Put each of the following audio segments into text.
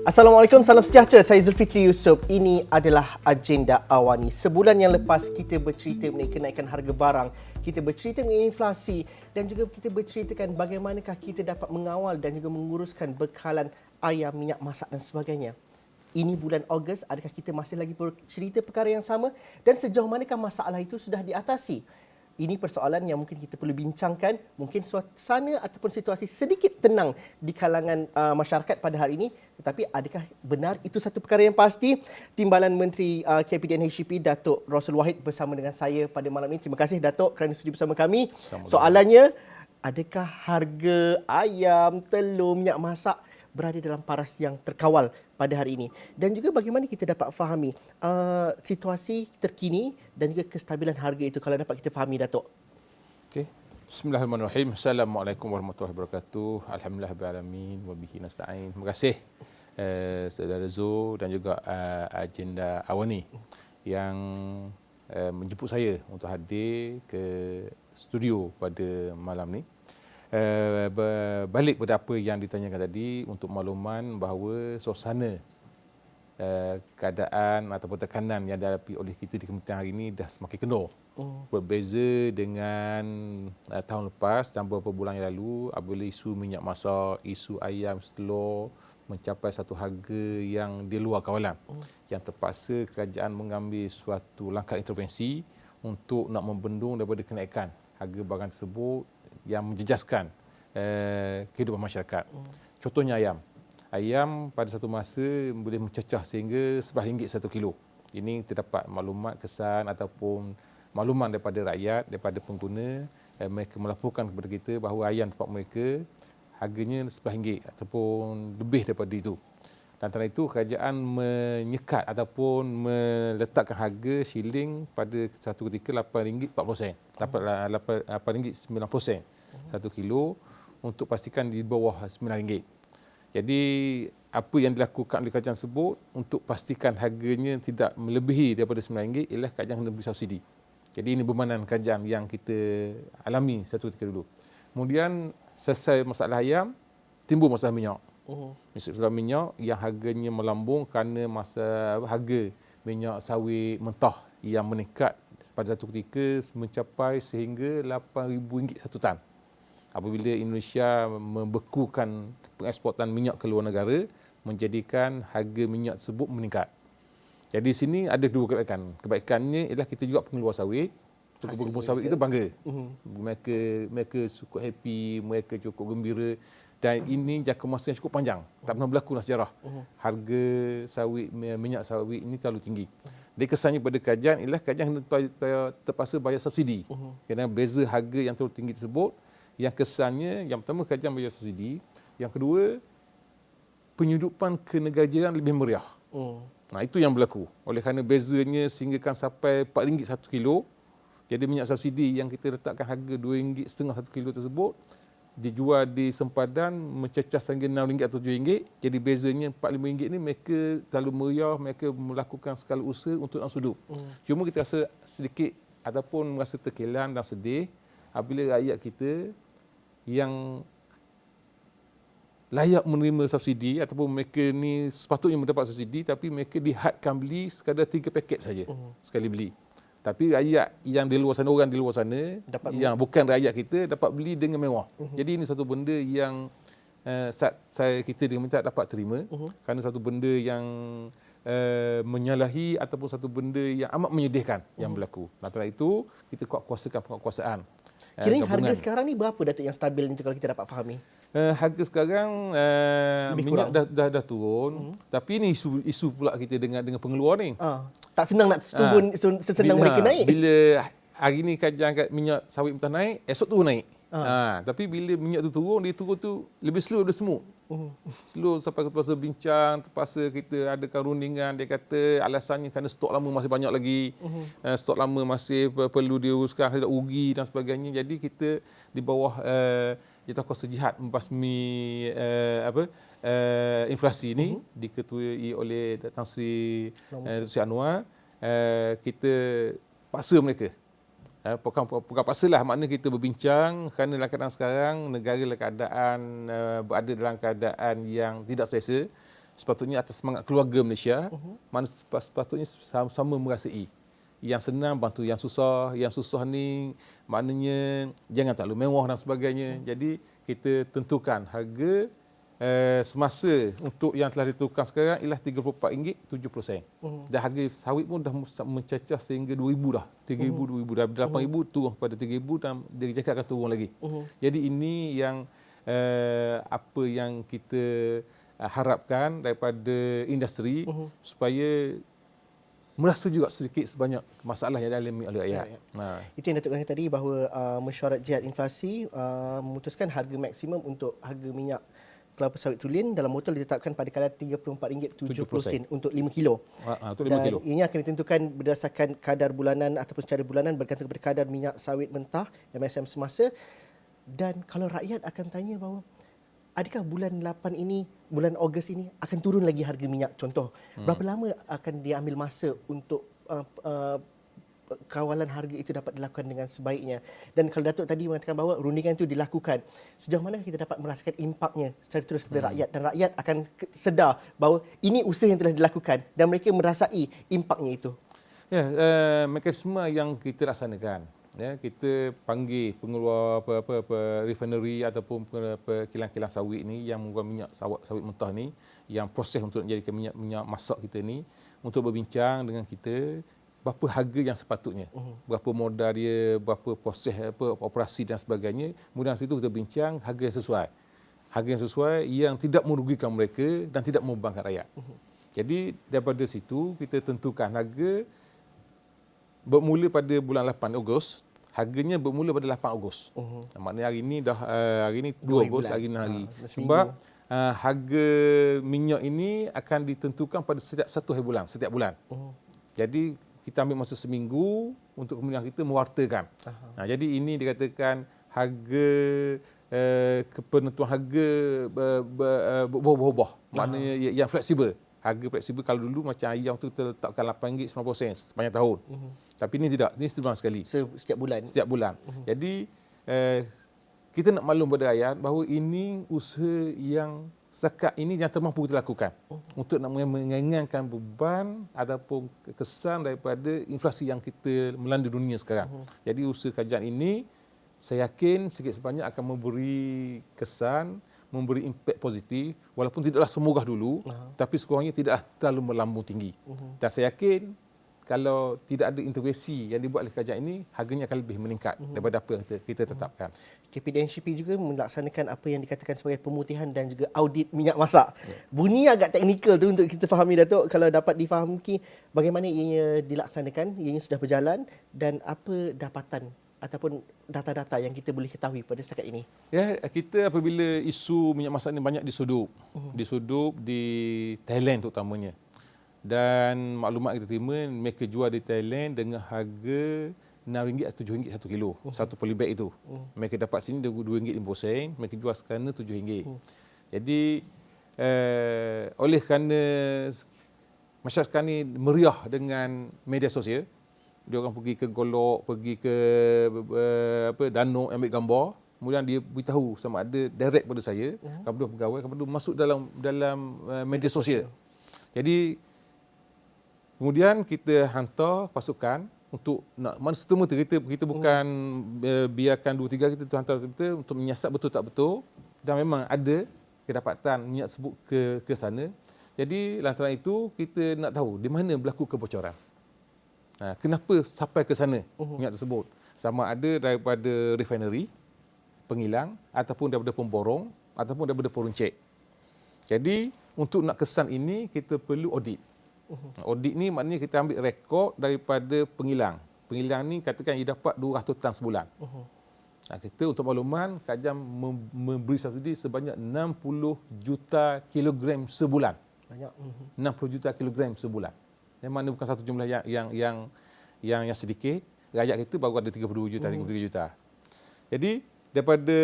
Assalamualaikum, salam sejahtera. Saya Zulfitri Yusof. Ini adalah agenda awani. Sebulan yang lepas kita bercerita mengenai kenaikan harga barang, kita bercerita mengenai inflasi dan juga kita berceritakan bagaimanakah kita dapat mengawal dan juga menguruskan bekalan ayam, minyak masak dan sebagainya. Ini bulan Ogos, adakah kita masih lagi bercerita perkara yang sama dan sejauh manakah masalah itu sudah diatasi? Ini persoalan yang mungkin kita perlu bincangkan. Mungkin suasana ataupun situasi sedikit tenang di kalangan masyarakat pada hari ini. Tetapi adakah benar itu satu perkara yang pasti? Timbalan Menteri KPDN HCP, Datuk Rossul Wahid bersama dengan saya pada malam ini. Terima kasih Datuk kerana sudi bersama kami. Soalannya, adakah harga ayam, telur, minyak masak berada dalam paras yang terkawal pada hari ini, dan juga bagaimana kita dapat fahami situasi terkini dan juga kestabilan harga itu, kalau dapat kita fahami, Datuk. Okey. Bismillahirrahmanirrahim. Assalamualaikum warahmatullahi wabarakatuh. Alhamdulillah rabbil alamin wa bihi nasta'in. Terima kasih Saudara Zul dan juga agenda awani yang menjemput saya untuk hadir ke studio pada malam ni. Balik pada apa yang ditanyakan tadi, untuk makluman bahawa suasana keadaan ataupun tekanan yang dihadapi oleh kita di Kementerian hari ini dah semakin kendor. Berbeza dengan tahun lepas dan beberapa bulan yang lalu, apabila isu minyak masak, isu ayam, telur mencapai satu harga yang di luar kawalan, yang terpaksa kerajaan mengambil suatu langkah intervensi untuk nak membendung daripada kenaikan harga barang tersebut yang menjejaskan kehidupan masyarakat. Contohnya ayam. Ayam pada satu masa boleh mencecah sehingga RM11 satu kilo. Ini terdapat maklumat kesan ataupun makluman daripada rakyat, daripada pengguna. Mereka melaporkan kepada kita bahawa ayam tempat mereka harganya RM11 ataupun lebih daripada itu. Dan antara itu kerajaan menyekat ataupun meletakkan harga shilling pada satu ketika RM8.40. RM8.90 satu kilo untuk pastikan di bawah RM9. Jadi apa yang dilakukan oleh kerajaan tersebut untuk pastikan harganya tidak melebihi daripada RM9 ialah kerajaan kena beri subsidi. Jadi ini bebanan kerajaan yang kita alami satu ketika dulu. Kemudian selesai masalah ayam, timbul masalah minyak. Masalah minyak yang harganya melambung kerana harga minyak sawit mentah yang meningkat pada satu ketika mencapai sehingga RM8,000 satu tan. Apabila Indonesia membekukan pengeksportan minyak ke luar negara, menjadikan harga minyak tersebut meningkat. Jadi sini ada dua kebaikan. Kebaikannya ialah kita juga pengeluar sawit. Pengembun sawit kita bangga. Mereka cukup happy, mereka cukup gembira. Dan ini jangka masa yang cukup panjang. Tak pernah berlaku dalam sejarah. Harga sawit, minyak sawit ini terlalu tinggi. Jadi kesannya pada kerajaan ialah kerajaan terpaksa bayar subsidi. Kerana beza harga yang terlalu tinggi tersebut, yang kesannya, yang pertama kerajaan bayar subsidi. Yang kedua, penyeludupan ke negara jiran lebih meriah. Nah, itu yang berlaku. Oleh kerana bezanya sehinggakan sampai RM4 satu kilo. Jadi minyak subsidi yang kita letakkan harga RM2.5 satu kilo tersebut dijual di sempadan mencecah sehingga RM6 atau RM7. Jadi bezanya RM4-5 ni mereka terlalu meriah, mereka melakukan segala usaha untuk nak sudup. Cuma kita rasa sedikit ataupun merasa terkelan dan sedih apabila rakyat kita yang layak menerima subsidi ataupun mereka ni sepatutnya mendapat subsidi tapi mereka dihadkan beli sekadar 3 paket saja sekali beli. Tapi rakyat yang di luar sana, orang di luar sana yang bukan rakyat kita dapat beli dengan mewah. Jadi ini satu benda yang kita dengan minta dapat terima kerana satu benda yang menyalahi ataupun satu benda yang amat menyedihkan yang berlaku. Antara itu kita kuasakan penguasaan. Kira harga sekarang ni berapa, Datuk, yang stabil ni kalau kita dapat fahami? Harga sekarang minyak dah turun. Tapi ini isu pula kita dengan pengeluar ni. Tak senang nak turun sesenang mereka naik. Bila hari ni kajian minyak sawit mentah naik, esok turun naik. Tapi bila minyak tu turun, dia turun tu lebih slow dari semua. Slow sampai terpaksa bincang, terpaksa kita adakan rundingan. Dia kata alasannya kerana stok lama masih banyak lagi. Stok lama masih perlu diuruskan, tidak rugi dan sebagainya. Jadi kita di bawah Jabatan Kuasa Jihad membasmi inflasi ini diketuai oleh Tan Sri Anwar. Kita paksa mereka. Bukan paksalah, maknanya kita berbincang kerana dalam keadaan sekarang negara dalam keadaan berada dalam keadaan yang tidak selesa. sepatutnya atas semangat keluarga Malaysia, mana sepatutnya sama-sama merasai. Yang senang bantu yang susah ni maknanya jangan terlalu mewah dan sebagainya. Jadi kita tentukan harga semasa untuk yang telah ditentukan sekarang ialah RM34.70. Dan harga sawit pun dah mencecah sehingga RM2,000 dah. RM3,000, RM2,000 dah. RM8,000 turun kepada RM3,000 dan dia cakap akan turun lagi. Jadi ini yang apa yang kita harapkan daripada industri supaya merasa juga sedikit sebanyak masalah yang dialami oleh rakyat. Itu yang Datuk kata tadi bahawa mesyuarat jihad inflasi memutuskan harga maksimum untuk harga minyak kelapa sawit tulen dalam botol ditetapkan pada kadar RM34.70 untuk 5 kilo. Untuk 5 kilo. Ini akan ditentukan berdasarkan kadar bulanan ataupun secara bulanan bergantung kepada kadar minyak sawit mentah MSM semasa. Dan kalau rakyat akan tanya bahawa adakah bulan 8 ini, bulan Ogos ini akan turun lagi harga minyak contoh. Berapa lama akan dia ambil masa untuk kawalan harga itu dapat dilakukan dengan sebaiknya. Dan kalau Datuk tadi mengatakan bahawa rundingan itu dilakukan, sejauh mana kita dapat merasakan impaknya secara terus kepada rakyat dan rakyat akan sedar bahawa ini usaha yang telah dilakukan dan mereka merasai impaknya itu. Ya, mekanisme yang kita laksanakan. Ya, kita panggil pengeluar refinery ataupun kilang-kilang sawit ni yang mengeluarkan minyak sawit mentah ni, yang proses untuk menjadikan minyak masak kita ni, untuk berbincang dengan kita berapa harga yang sepatutnya, berapa modal dia, berapa proses operasi dan sebagainya. Kemudian situ kita bincang harga yang sesuai. Harga yang sesuai yang tidak merugikan mereka dan tidak membebankan rakyat. Jadi daripada situ kita tentukan harga bermula pada bulan 8 Ogos. Harganya bermula pada 8 Ogos. Maknanya hari ini hari ini 2 Ogos, hari ini hari. Sebab harga minyak ini akan ditentukan pada setiap 1 hari bulan, setiap bulan. Jadi kita ambil masa seminggu untuk kemudian kita mewartakan. Jadi ini dikatakan harga penentuan harga berubah-ubah. Maknanya yang fleksibel. Harga fleksibel kalau dulu macam ayam tu terletakkan RM8.90 sepanjang tahun. Tapi ini tidak, ini sebulan sekali. Setiap bulan. Setiap bulan. Jadi kita nak maklum pada rakyat bahawa ini usaha yang setakat ini yang termampu kita lakukan untuk nak meringankan beban ataupun kesan daripada inflasi yang kita melanda dunia sekarang. Jadi usaha kajian ini saya yakin sikit sebanyak akan memberi kesan, memberi impak positif walaupun tidaklah semoga dulu, tapi sekurangnya tidak terlalu melambung tinggi. Dan saya yakin kalau tidak ada intervensi yang dibuat oleh kajian ini, harganya akan lebih meningkat daripada apa yang kita tetapkan. KPDNCP juga melaksanakan apa yang dikatakan sebagai pemutihan dan juga audit minyak masak. Bunyi agak teknikal tu untuk kita fahami, Datuk. Kalau dapat difahami bagaimana ianya dilaksanakan, ianya sudah berjalan dan apa dapatan ataupun data-data yang kita boleh ketahui pada setakat ini. Ya, kita apabila isu minyak masak ini banyak disudup. Disudup di Thailand terutamanya. Dan maklumat kita terima, mereka jual di Thailand dengan harga RM6 atau RM7 1 kilo. Satu polybag itu. Mereka dapat sini RM2.50, mereka jual sekarang RM7. Jadi oleh kerana masyarakat ni meriah dengan media sosial, dia orang pergi ke Golok, pergi ke Danau ambil gambar, kemudian dia beritahu sama ada direct pada saya, kepada pegawai, kepada masuk dalam media sosial. Jadi kemudian kita hantar pasukan untuk nak serta-merta kita bukan biarkan 2-3 hari, kita hantar serta untuk menyiasat betul tak betul, dan memang ada kedapatan minyak tersebut ke sana. Jadi lantaran itu kita nak tahu di mana berlaku kebocoran. Kenapa sampai ke sana minyak tersebut? Sama ada daripada refinery, pengilang, ataupun daripada pemborong, ataupun daripada peruncit. Jadi untuk nak kesan ini kita perlu audit. Audit ni maknanya kita ambil rekod daripada pengilang. Pengilang ni katakan ia dapat 200 tan sebulan. Kita untuk makluman kajian memberi subsidi sebanyak 60 juta kilogram sebulan. Banyak. 60 juta kilogram sebulan. Yang mana bukan satu jumlah yang sedikit. Rakyat kita baru ada 32 juta, 33 juta. Jadi daripada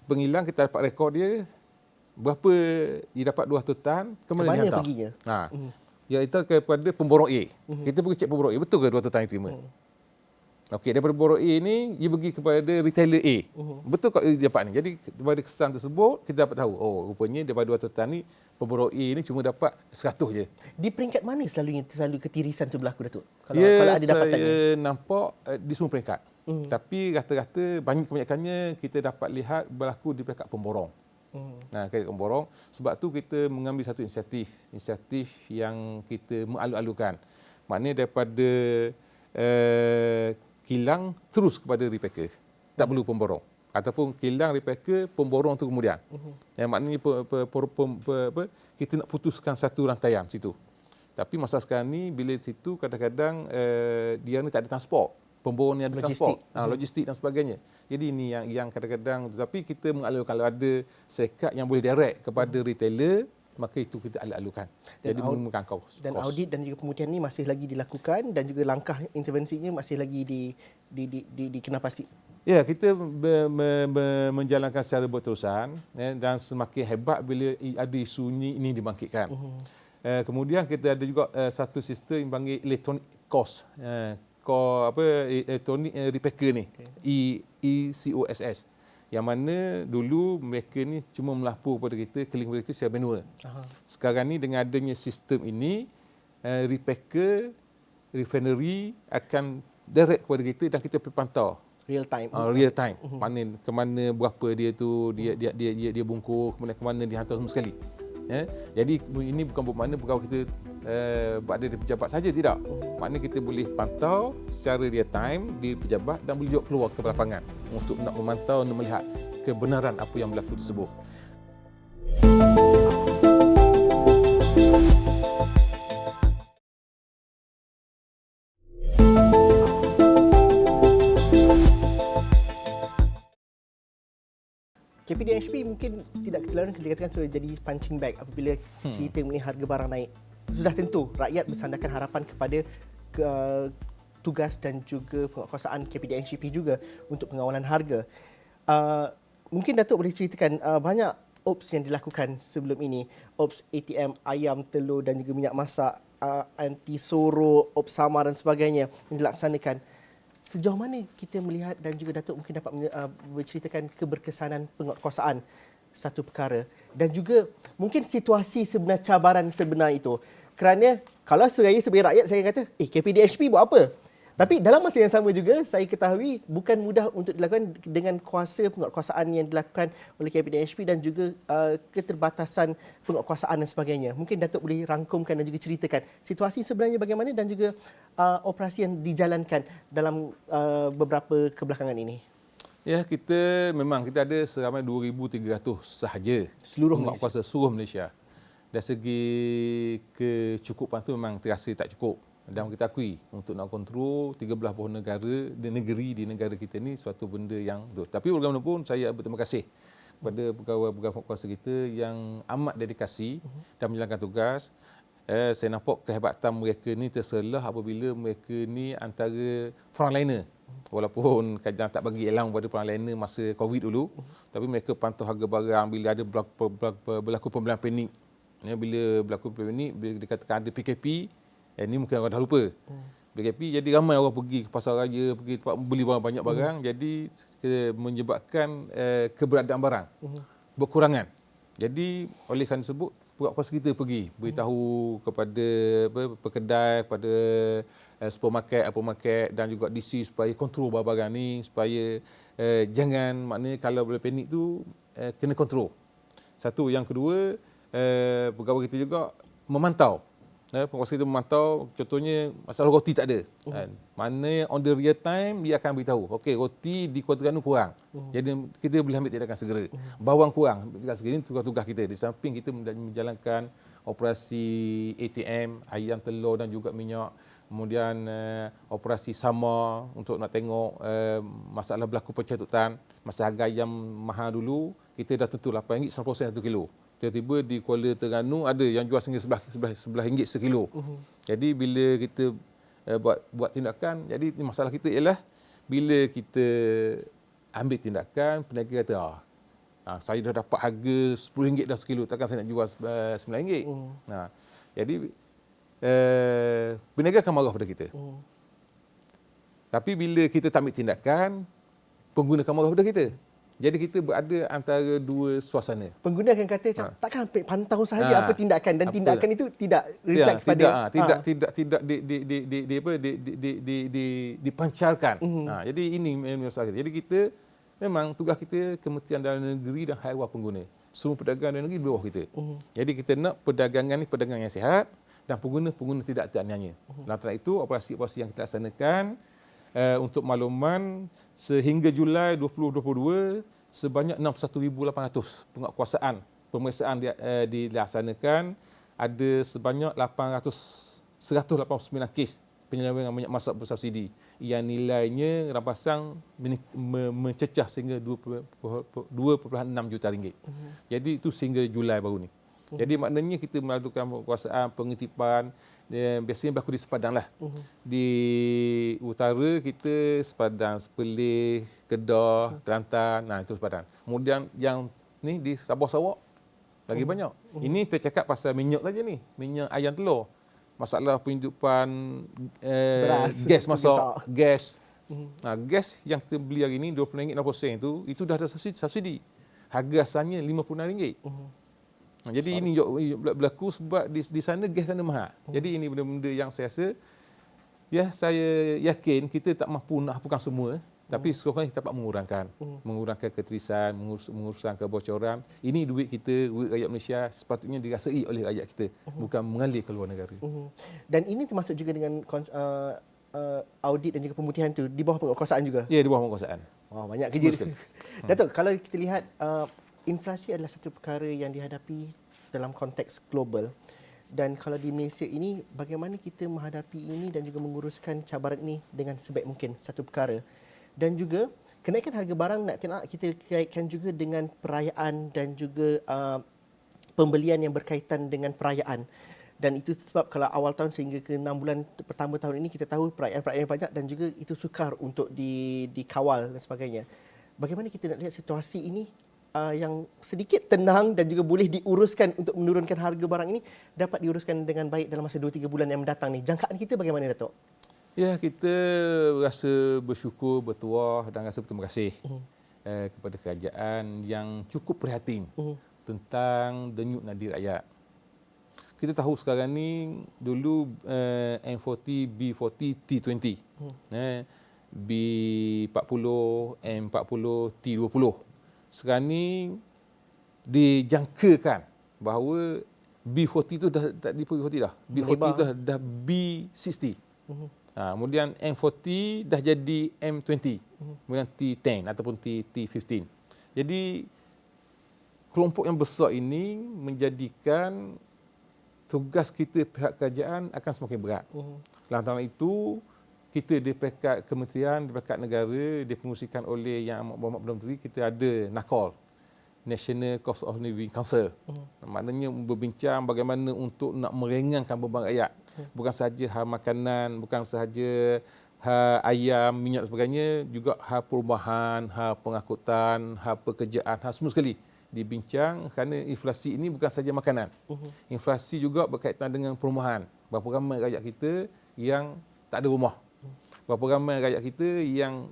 pengilang kita dapat rekod dia berapa dia dapat 200 tan, ke mana dia hantar? Perginya? Iaitu kepada pemborong A. Kita pergi cek pemborong A, betul ke 200 tan yang terima? Okey, daripada borok A ni, dia pergi kepada retailer A. Betul kat dia dapat ni. Jadi, daripada kesan tersebut, kita dapat tahu, oh, rupanya daripada 200 tan ni, pemborok A ni cuma dapat 100 je. Di peringkat mana selalu ketirisan tu berlaku, Datuk? Kalau ada dapatannya. Saya nampak di semua peringkat. Tapi rata-rata kebanyakannya kita dapat lihat berlaku di peringkat pemborong. Nah, peringkat pemborong. Sebab tu kita mengambil satu inisiatif yang kita mengalu-alukan. Maknanya daripada kilang terus kepada repacker. Tak perlu pemborong. Ataupun kilang repacker, pemborong tu kemudian. Yang maknanya kita nak putuskan satu rantaian situ. Tapi masalah sekarang ni, bila situ kadang-kadang dia ni tak ada transport. Pemborong ni ada transport, logistik dan sebagainya. Jadi ini yang kadang-kadang, tetapi kita mengalur kalau ada syarikat yang boleh direct kepada retailer, maka itu kita alur-alurkan. Jadi mengurangkan kos. Dan audit dan juga pemutihan ni masih lagi dilakukan dan juga langkah intervensinya masih lagi dikenapasti. Ya, kita menjalankan secara berterusan dan semakin hebat bila ada isu ini dibangkitkan. Kemudian kita ada juga satu sistem yang panggil electronic cost. Electronic repacker ni, ECOSS. Yang mana dulu mereka ni cuma melapor kepada kita, keliling kepada kita secara manual. Sekarang ni dengan adanya sistem ini, repacker, refinery akan direct kepada kita dan kita boleh pantau. Real time. Real time. Mana ke mana berapa dia tu dia bungkus, kemudian ke mana dihantar semua sekali. Jadi ini bukan bermakna pegawai kita buat dia pejabat saja, tidak. Maknanya kita boleh pantau secara real time di pejabat dan boleh juga keluar ke lapangan untuk nak memantau dan melihat kebenaran apa yang berlaku tersebut. KPDHP mungkin tidak ketelaran dikatakan sudah jadi punching bag apabila cerita mengenai harga barang naik. Sudah tentu rakyat bersandarkan harapan kepada tugas dan juga penguatkuasaan KPDHP juga untuk pengawalan harga. Mungkin Datuk boleh ceritakan banyak ops yang dilakukan sebelum ini. Ops ATM, ayam, telur dan juga minyak masak, anti sorok, ops samar dan sebagainya yang dilaksanakan. Sejauh mana kita melihat dan juga Datuk mungkin dapat berceritakan keberkesanan penguatkuasaan satu perkara dan juga mungkin situasi sebenar cabaran sebenar itu. Kerana kalau saya sebagai rakyat saya kata, KPDHP buat apa? Tapi dalam masa yang sama juga saya ketahui bukan mudah untuk dilakukan dengan kuasa penguatkuasaan yang dilakukan oleh KPDHP dan juga keterbatasan penguatkuasaan dan sebagainya. Mungkin Datuk boleh rangkumkan dan juga ceritakan situasi sebenarnya bagaimana dan juga operasi yang dijalankan dalam beberapa kebelakangan ini. Ya, kita ada seramai 2,300 sahaja penguatkuasa seluruh Malaysia. Dari segi kecukupan tu memang terasa tak cukup. Dan kita akui untuk nak kontrol 13 buah negara di negara kita ni suatu benda yang betul. Tapi bagaimanapun saya berterima kasih kepada pegawai-pegawai penguatkuasa kita yang amat dedikasi dan menjalankan tugas. Saya nampak kehebatan mereka ni terselah apabila mereka ni antara frontliner. Walaupun kajian tak bagi elang pada frontliner masa COVID dulu, tapi mereka pantau harga barang bila ada berlaku pembelian panik. Bila berlaku panik, bila dikatakan ada PKP, ini mungkin orang dah lupa. PKP, jadi ramai orang pergi ke pasar raya, pergi tempat beli banyak barang, jadi menyebabkan keberadaan barang berkurangan. Jadi oleh kerana tersebut, penguatkuasa kita pergi beritahu kepada pekedai, kepada supermarket dan juga DC supaya kontrol barang ni, supaya jangan, maknanya kalau boleh panik tu kena kontrol. Satu, yang kedua, pegawai kita juga memantau. Penguasa kita memantau, contohnya masalah roti tak ada. Mana on the real time dia akan beritahu, okey, roti di Kuala Terengganu kurang. Jadi kita boleh ambil tindakan segera. Bawang kurang, ini tugas-tugas kita. Di samping kita menjalankan operasi ATM, ayam, telur dan juga minyak. Kemudian operasi sama untuk nak tengok masalah berlaku pencatutan. Masa harga ayam mahal dulu, kita dah tentu RM8 90 1 kilo. Tiba-tiba di Kuala Terengganu ada yang jual sehingga RM11 sekilo. Jadi bila kita buat tindakan, jadi masalah kita ialah bila kita ambil tindakan, peniaga kata, saya dah dapat harga RM10 dah sekilo, takkan saya nak jual RM9. Jadi peniaga akan marah pada kita. Tapi bila kita tak ambil tindakan, pengguna akan marah pada kita. Jadi kita berada antara dua suasana. Pengguna akan kata macam takkan ambil pantau sahaja apa tindakan dan tindakan itu tidak reflect pada dipancarkan. Jadi ini masalah kita. Jadi kita memang tugas kita Kementerian Dalam Negeri dan Haiwan Pengguna. Semua pedagang dalam negeri di bawah kita. Jadi kita nak perdagangan ni perdagangan yang sihat dan pengguna tidak teraniaya. Lantaran itu operasi-operasi yang kita laksanakan untuk makluman sehingga Julai 2022 sebanyak 61,800 penguatkuasaan pemeriksaan dilaksanakan, ada sebanyak 189 kes penyelenggaraan minyak masak bersubsidi yang nilainya rampasan mencecah sehingga 2.6 juta ringgit. Jadi itu sehingga Julai baru ni. Jadi maknanya kita melakukan penguasaan, pengetipan, biasanya berlaku di sepadan lah. Di utara kita sepadan Sepelih, Kedah, Kelantan, itu sepadan. Kemudian yang ni di Sabah Sarawak lagi banyak. Ini tercakap pasal minyak saja ni, minyak ayam telur. Masalah penghidupan gas masak, gas. Gas yang kita beli hari ni RM20.60 itu dah ada subsidi. Harga asalnya RM56. Jadi ini berlaku sebab di sana gas sana mahal. Jadi ini benda-benda yang saya rasa, saya yakin kita tak mampu nak hapuskan semua, tapi sekurang-kurangnya kita dapat mengurangkan keterisan, mengurangkan kebocoran. Ini duit kita, duit rakyat Malaysia sepatutnya dirasai oleh rakyat kita, bukan mengalir ke luar negara. Dan ini termasuk juga dengan audit dan juga pemutihan tu di bawah penguatkuasaan juga? Ya, di bawah penguatkuasaan. Banyak kerja. Datuk, kalau kita lihat inflasi adalah satu perkara yang dihadapi dalam konteks global, dan kalau di Malaysia ini bagaimana kita menghadapi ini dan juga menguruskan cabaran ini dengan sebaik mungkin, satu perkara. Dan juga kenaikan harga barang nak kita kaitkan juga dengan perayaan dan juga pembelian yang berkaitan dengan perayaan. Dan itu sebab kalau awal tahun sehingga ke 6 bulan pertama tahun ini kita tahu perayaan-perayaan banyak dan juga itu sukar untuk dikawal dan sebagainya. Bagaimana kita nak lihat situasi ini yang sedikit tenang dan juga boleh diuruskan untuk menurunkan harga barang ini dapat diuruskan dengan baik dalam masa 2-3 bulan yang mendatang ni. Jangkaan kita bagaimana, Datuk? Ya, kita rasa bersyukur, bertuah dan rasa berterima kasih kepada kerajaan yang cukup prihatin tentang denyut nadi rakyat. Kita tahu sekarang ni dulu M40, B40, T20, B40, M40, T20. Sekarang ni dijangkakan bahawa B40 tu dah tak di B40 dah. B40 tu dah B60. Kemudian M40 dah jadi M20. Kemudian T10 ataupun T15. Jadi kelompok yang besar ini menjadikan tugas kita pihak kerajaan akan semakin berat. Lantaran itu kita di peringkat kementerian, di peringkat negara, dipengurusikan oleh Yang Amat Berhormat Perdana Menteri, kita ada NACOL, National Cost of Living Council. Maknanya berbincang bagaimana untuk nak meringankan beban rakyat. Bukan sahaja hal makanan, bukan sahaja hal ayam, minyak dan sebagainya, juga hal perumahan, hal pengangkutan, hal pekerjaan, hal semua sekali dibincang kerana inflasi ini bukan sahaja makanan. Inflasi juga berkaitan dengan perumahan. Berapa ramai rakyat kita yang tak ada rumah. Berapa ramai rakyat kita yang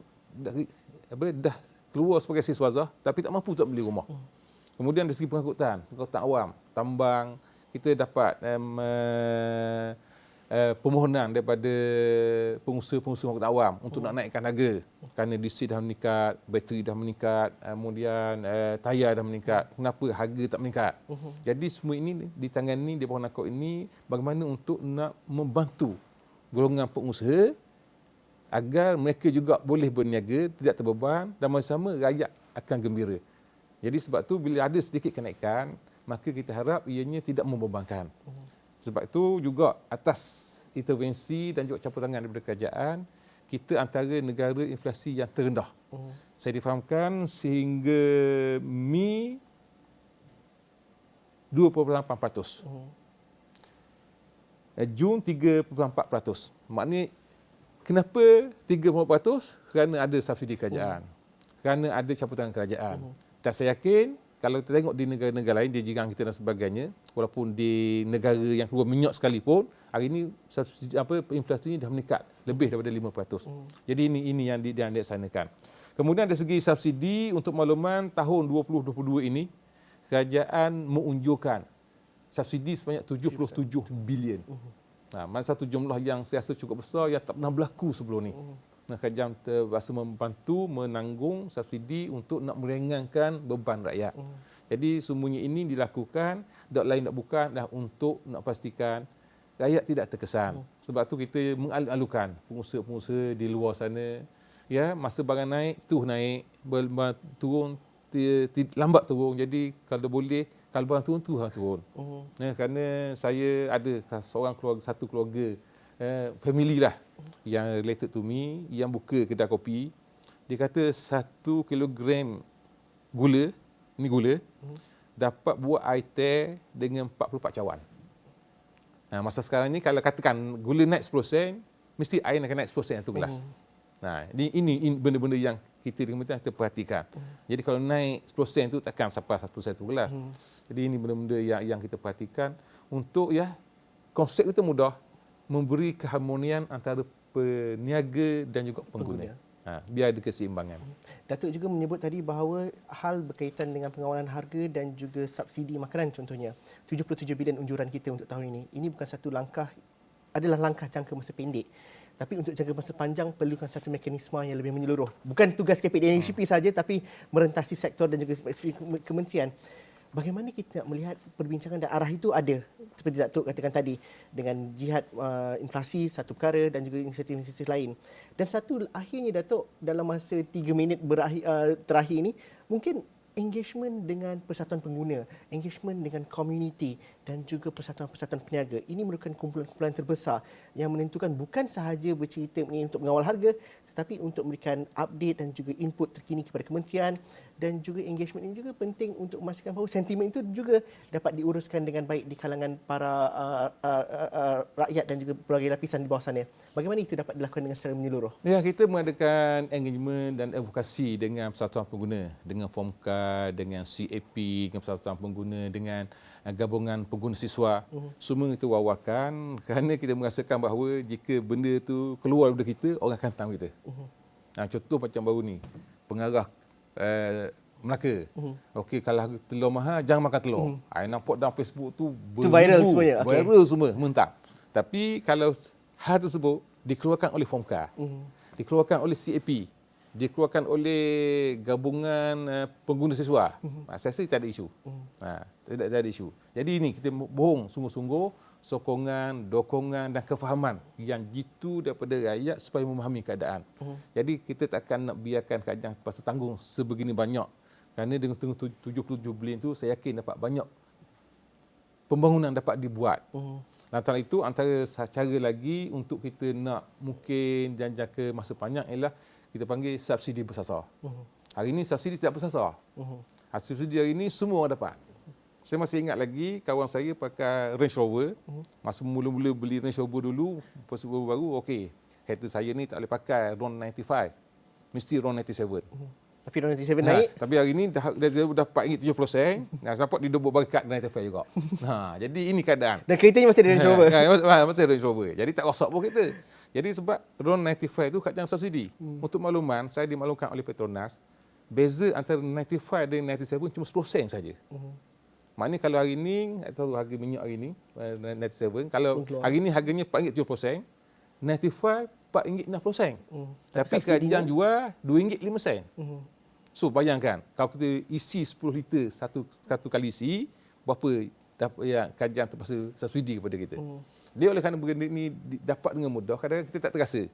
dah keluar sebagai siswaza tapi tak mampu untuk beli rumah. Kemudian dari segi pengangkutan awam, tambang, kita dapat permohonan daripada pengusaha-pengusaha pengangkutan awam untuk nak naikkan harga kerana diesel dah meningkat, bateri dah meningkat, kemudian tayar dah meningkat. Kenapa harga tak meningkat? Jadi semua ini ditangani di bawah NACOL ini bagaimana untuk nak membantu golongan pengusaha agar mereka juga boleh berniaga, tidak terbeban dan sama-sama rakyat akan gembira. Jadi sebab tu bila ada sedikit kenaikan, maka kita harap ianya tidak membebankan. Sebab itu juga atas intervensi dan juga campur tangan daripada kerajaan, kita antara negara inflasi yang terendah. Saya difahamkan sehingga Mei 2.8%. Jun 3.4%. Maknanya kenapa 3.4%? Kerana ada subsidi kerajaan. Kerana ada campur tangan kerajaan. Dan saya yakin kalau kita tengok di negara-negara lain, di jiran kita dan sebagainya, walaupun di negara yang keluar minyak sekalipun, hari ini inflasinya dah meningkat lebih daripada 5%. Jadi ini yang dilaksanakan. Kemudian dari segi subsidi, untuk makluman tahun 2022 ini, kerajaan mengunjurkan subsidi sebanyak 77 bilion. Mana satu jumlah yang saya rasa cukup besar yang tak pernah berlaku sebelum ni. Kerajaan terpaksa membantu menanggung subsidi untuk nak meringankan beban rakyat. Jadi semuanya ini dilakukan, tak lain tak bukan dah untuk nak pastikan rakyat tidak terkesan. Sebab tu kita mengalu-alukan pengusaha-pengusaha di luar sana, ya, masa barang naik, turun, lambat turun. Jadi kalau boleh, kalau barang turun, turun. Kerana saya ada satu keluarga, family lah, yang related to me, yang buka kedai kopi. Dia kata 1 kilogram gula, dapat buat air teh dengan 44 cawan. Masa sekarang ni kalau katakan gula naik 10 sen, mesti air akan naik 10 sen satu gelas. Ini benda-benda yang kita di kementerian kita perhatikan. Jadi kalau naik 10 sen tu takkan sampai 1 sen satu gelas. Jadi ini benda-benda yang kita perhatikan untuk, ya, konsep kita mudah, memberi keharmonian antara peniaga dan juga pengguna. Biar ada keseimbangan. Datuk juga menyebut tadi bahawa hal berkaitan dengan pengawalan harga dan juga subsidi makanan contohnya. 77 bilion unjuran kita untuk tahun ini. Ini bukan satu langkah, adalah langkah jangka masa pendek. Tapi untuk jangka masa panjang perlukan satu mekanisme yang lebih menyeluruh. Bukan tugas KPDNHP saja, tapi merentasi sektor dan juga kementerian. Bagaimana kita nak melihat perbincangan dan arah itu ada, seperti Datuk katakan tadi, dengan jihad inflasi satu perkara dan juga inisiatif-inisiatif lain. Dan satu akhirnya, Datuk, dalam masa 3 minit terakhir ini, mungkin engagement dengan persatuan pengguna, engagement dengan community dan juga persatuan-persatuan peniaga. Ini merupakan kumpulan-kumpulan terbesar yang menentukan bukan sahaja bercerita ini untuk mengawal harga, tetapi untuk memberikan update dan juga input terkini kepada kementerian, dan juga engagement ini juga penting untuk memastikan bahawa sentimen itu juga dapat diuruskan dengan baik di kalangan para rakyat dan juga pelbagai lapisan di bawah sana. Bagaimana itu dapat dilakukan dengan secara menyeluruh? Ya, kita mengadakan engagement dan advokasi dengan persatuan pengguna, dengan FOMCA, dengan CAP, dengan persatuan pengguna, dengan gabungan pengguna siswa. Semua kita wawarkan kerana kita merasakan bahawa jika benda itu keluar daripada kita, orang akan tahu kita. Contoh macam baru ni, pengarah Melaka. Okey, kalau harga telur mahal, jangan makan telur. I nampak dalam Facebook tu viral semuanya. Viral semua, mentah. Tapi kalau hal tersebut dikeluarkan oleh FOMCA, dikeluarkan oleh CAP, dikeluarkan oleh gabungan pengguna siswa, saya rasa tak ada isu. Tidak ada isu. Jadi ini kita bohong sungguh-sungguh, sokongan, dokongan dan kefahaman yang jitu daripada rakyat supaya memahami keadaan. Jadi kita takkan nak biarkan kerajaan terpaksa tanggung sebegini banyak. Kerana dengan 77 bilion itu saya yakin dapat banyak pembangunan dapat dibuat. Antara itu, antara cara lagi untuk kita nak mungkin dan jangka masa panjang ialah kita panggil subsidi bersasar. Hari ini subsidi tidak bersasar. Subsidi hari ini semua orang dapat. Saya masih ingat lagi kawan saya pakai Range Rover. Masa mula-mula beli Range Rover dulu, baru okey, kereta saya ni tak boleh pakai RON 95. Mesti RON 97. Tapi RON 97 naik. Tapi hari ini dah RM4.70. Nampak dia buat barikat 95 juga. Jadi ini keadaan. Dan keretanya masih ada Range Rover. Masih ada Range Rover. Jadi tak rosak pun kereta. Jadi sebab RON 95 itu kerajaan subsidi. Untuk makluman, saya dimaklumkan oleh Petronas, beza antara 95 dan 97 cuma 10 sen saja. Maknanya kalau hari ini, atau harga minyak hari ini, 97, kalau hari ini harganya RM4.70, 95 RM4.60. Tapi kerajaan jual RM2.05. So bayangkan, kalau kita isi 10 liter satu kali isi, berapa yang kerajaan terpaksa subsidi kepada kita. Dia oleh kerana benda ini dapat dengan mudah, kadang-kadang kita tak terasa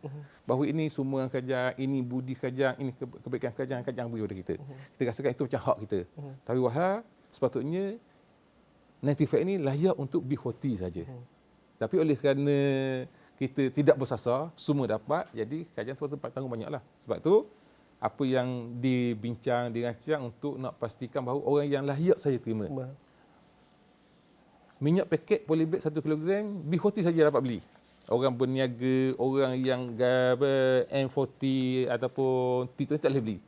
bahawa ini semua kerajaan, ini budi kerajaan, ini kebaikan kerajaan beri kepada kita. Kita rasakan itu macam hak kita. Tapi wahal, sepatutnya 95 ini layak untuk B40 saja. Tapi oleh kerana kita tidak bersasar, semua dapat, jadi kerajaan terpaksa tanggung banyaklah. Sebab tu apa yang dibincang, dirancang untuk nak pastikan bahawa orang yang layak saja terima. Minyak paket polybag 1 kilogram, B40 saja dapat beli. Orang berniaga, orang yang M40 ataupun T20 tak boleh beli.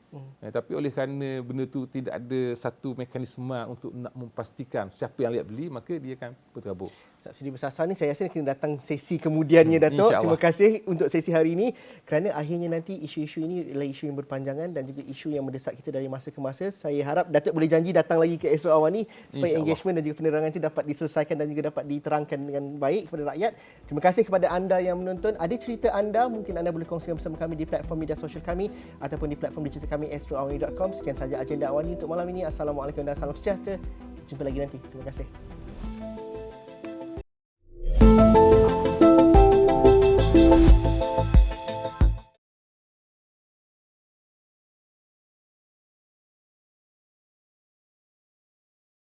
Tapi oleh kerana benda tu tidak ada satu mekanisme untuk nak memastikan siapa yang layak beli, maka dia akan berterabur. Subsidi bersasar ni saya rasa kena datang sesi kemudiannya, Datuk. InsyaAllah. Terima kasih untuk sesi hari ini kerana akhirnya nanti isu-isu ini adalah isu yang berpanjangan dan juga isu yang mendesak kita dari masa ke masa. Saya harap Datuk boleh janji datang lagi ke Astro Awani supaya engagement dan juga penerangan itu dapat diselesaikan dan juga dapat diterangkan dengan baik kepada rakyat. Terima kasih kepada anda yang menonton. Ada cerita anda, mungkin anda boleh kongsikan bersama kami di platform media sosial kami ataupun di platform digital kami astroawani.com. Sekian saja agenda Awani untuk malam ini. Assalamualaikum dan salam sejahtera. Jumpa lagi nanti. Terima kasih.